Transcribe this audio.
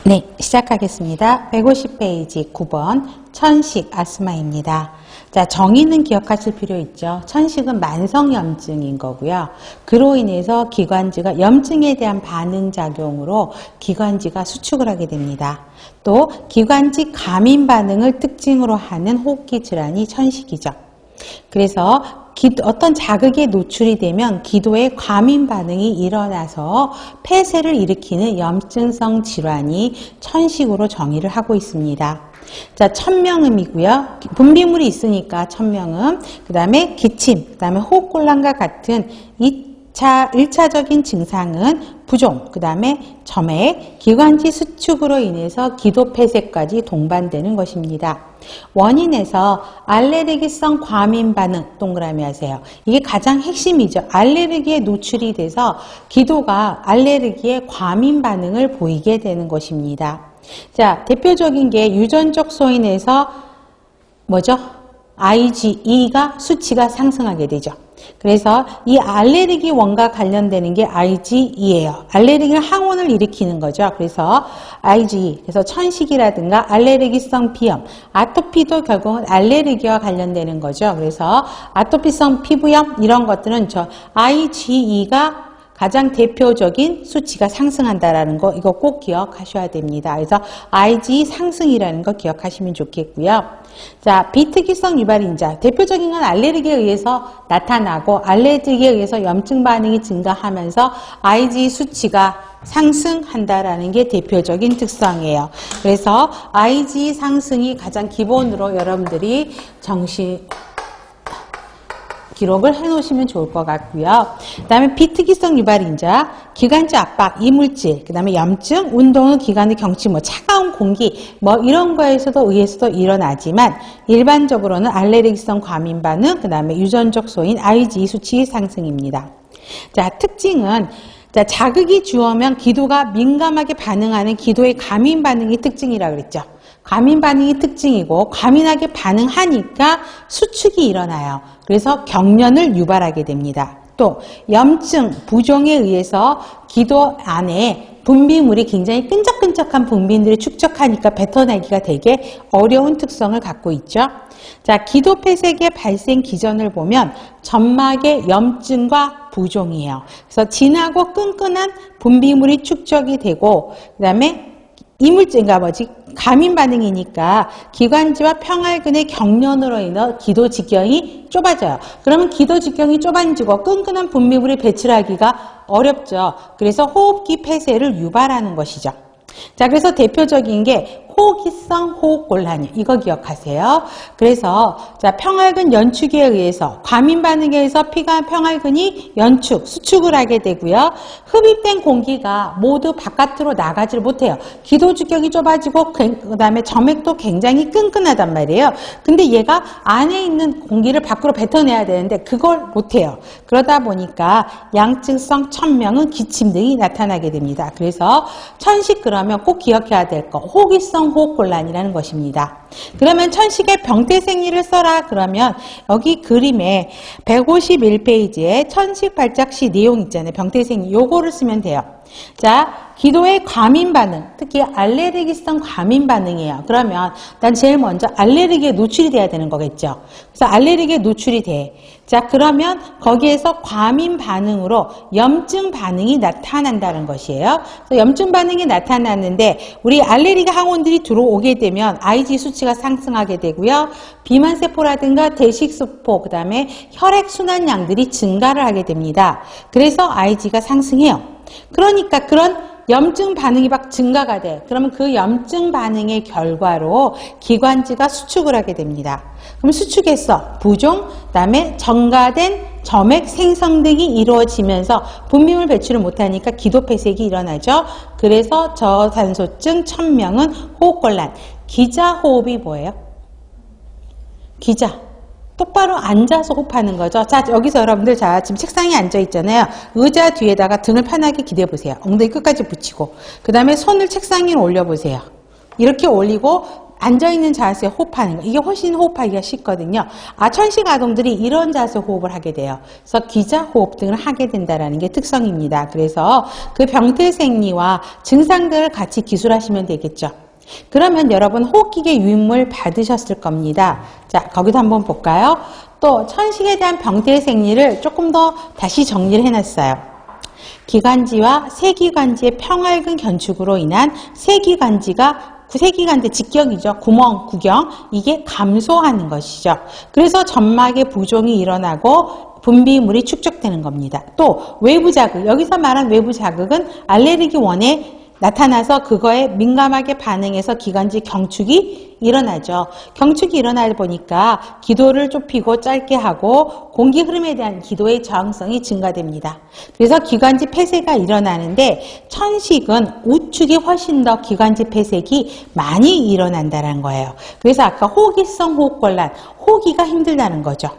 네, 시작하겠습니다. 150페이지 9번 천식 아스마입니다. 자, 정의는 기억하실 필요 있죠. 천식은 만성염증인 거고요. 그로 인해서 기관지가 염증에 대한 반응작용으로 기관지가 수축을 하게 됩니다. 또 기관지 감인 반응을 특징으로 하는 호흡기 질환이 천식이죠. 그래서 어떤 자극에 노출이 되면 기도에 과민 반응이 일어나서 폐쇄를 일으키는 염증성 질환이 천식으로 정의를 하고 있습니다. 자, 천명음이고요. 분비물이 있으니까 천명음, 그 다음에 기침, 그 다음에 호흡곤란과 같은 1차적인 증상은 부종, 그 다음에 점액, 기관지 수축으로 인해서 기도 폐쇄까지 동반되는 것입니다. 원인에서 알레르기성 과민 반응, 동그라미 하세요. 이게 가장 핵심이죠. 알레르기에 노출이 돼서 기도가 알레르기에 과민 반응을 보이게 되는 것입니다. 자, 대표적인 게 유전적 소인에서 뭐죠? IgE가 수치가 상승하게 되죠. 그래서 이 알레르기 원과 관련되는 게 IgE예요. 알레르기는 항원을 일으키는 거죠. 그래서 IgE, 그래서 천식이라든가 알레르기성 비염, 아토피도 결국은 알레르기와 관련되는 거죠. 그래서 아토피성 피부염 이런 것들은 저 IgE가 가장 대표적인 수치가 상승한다라는 거 이거 꼭 기억하셔야 됩니다. 그래서 IgE 상승이라는 거 기억하시면 좋겠고요. 자, 비특이성 유발인자 대표적인 건 알레르기에 의해서 나타나고 알레르기에 의해서 염증 반응이 증가하면서 IgE 수치가 상승한다라는 게 대표적인 특성이에요. 그래서 IgE 상승이 가장 기본으로 여러분들이 기록을 해놓으시면 좋을 것 같고요. 그 다음에 비특이성 유발인자, 기관지 압박, 이물질, 그 다음에 염증, 운동 후 기관의 경취, 차가운 공기, 이런 거에서도 의해서도 일어나지만 일반적으로는 알레르기성 과민 반응, 그 다음에 유전적 소인 IgE 수치 상승입니다. 자, 특징은 자, 자극이 주어면 기도가 민감하게 반응하는 기도의 과민 반응이 특징이라고 그랬죠. 과민 반응이 특징이고 과민하게 반응하니까 수축이 일어나요. 그래서 경련을 유발하게 됩니다. 또 염증, 부종에 의해서 기도 안에 분비물이 굉장히 끈적끈적한 분비물이 축적하니까 뱉어내기가 되게 어려운 특성을 갖고 있죠. 자, 기도 폐쇄의 발생 기전을 보면 점막의 염증과 부종이에요. 그래서 진하고 끈끈한 분비물이 축적이 되고 그 다음에 이물질인가 과민 반응이니까 기관지와 평활근의 경련으로 인해 기도 직경이 좁아져요. 그러면 기도 직경이 좁아지고 끈끈한 분비물이 배출하기가 어렵죠. 그래서 호흡기 폐쇄를 유발하는 것이죠. 자, 그래서 대표적인 게 호기성 호흡곤란이에요. 이거 기억하세요. 그래서 자, 평활근 연축에 의해서 과민 반응에 의해서 평활근이 수축을 하게 되고요. 흡입된 공기가 모두 바깥으로 나가지를 못해요. 기도 직경이 좁아지고 그 다음에 점액도 굉장히 끈끈하단 말이에요. 근데 얘가 안에 있는 공기를 밖으로 뱉어내야 되는데 그걸 못해요. 그러다 보니까 양증성 천명은 기침 등이 나타나게 됩니다. 그래서 천식 그러면 꼭 기억해야 될 거 호기성 호흡곤란이라는 것입니다. 그러면 천식의 병태생리를 써라 그러면 여기 그림에 151페이지에 천식 발작 시 내용 있잖아요. 병태생리 요거를 쓰면 돼요. 자, 기도의 과민 반응, 특히 알레르기성 과민 반응이에요. 그러면 난 제일 먼저 알레르기에 노출이 돼야 되는 거겠죠. 그래서 알레르기에 노출이 돼. 자, 그러면 거기에서 과민 반응으로 염증 반응이 나타난다는 것이에요. 그래서 염증 반응이 나타났는데 우리 알레르기 항원들이 들어오게 되면 IgE 수치가 상승하게 되고요. 비만세포라든가 대식세포, 그 다음에 혈액순환량들이 증가를 하게 됩니다. 그래서 IgE가 상승해요. 그러니까 그런 염증 반응이 막 증가가 돼. 그러면 그 염증 반응의 결과로 기관지가 수축을 하게 됩니다. 그럼 수축해서 부종, 그다음에 증가된 점액 생성 등이 이루어지면서 분비물 배출을 못하니까 기도 폐쇄가 일어나죠. 그래서 저산소증 천명은 호흡곤란. 기자호흡이 뭐예요? 기자. 똑바로 앉아서 호흡하는 거죠. 자, 여기서 여러분들 지금 책상에 앉아 있잖아요. 의자 뒤에다가 등을 편하게 기대 보세요. 엉덩이 끝까지 붙이고 그 다음에 손을 책상 위에 올려보세요. 이렇게 올리고 앉아있는 자세에 호흡하는 거. 이게 훨씬 호흡하기가 쉽거든요. 천식 아동들이 이런 자세 호흡을 하게 돼요. 그래서 기자 호흡 등을 하게 된다는 게 특성입니다. 그래서 그 병태 생리와 증상들을 같이 기술하시면 되겠죠. 그러면 여러분 호흡기계 유인물 받으셨을 겁니다. 자, 거기도 한번 볼까요? 또 천식에 대한 병태 생리를 조금 더 다시 정리를 해놨어요. 기관지와 세기관지의 평활근 견축으로 인한 세기관대 직격이죠. 구멍, 구경, 이게 감소하는 것이죠. 그래서 점막의 부종이 일어나고 분비물이 축적되는 겁니다. 또 외부 자극, 여기서 말한 외부 자극은 알레르기 원에 나타나서 그거에 민감하게 반응해서 기관지 경축이 일어나죠. 경축이 일어나다 보니까 기도를 좁히고 짧게 하고 공기 흐름에 대한 기도의 저항성이 증가됩니다. 그래서 기관지 폐쇄가 일어나는데 천식은 우측이 훨씬 더 기관지 폐쇄기 많이 일어난다는 거예요. 그래서 아까 호기성 호흡곤란, 호기가 힘들다는 거죠.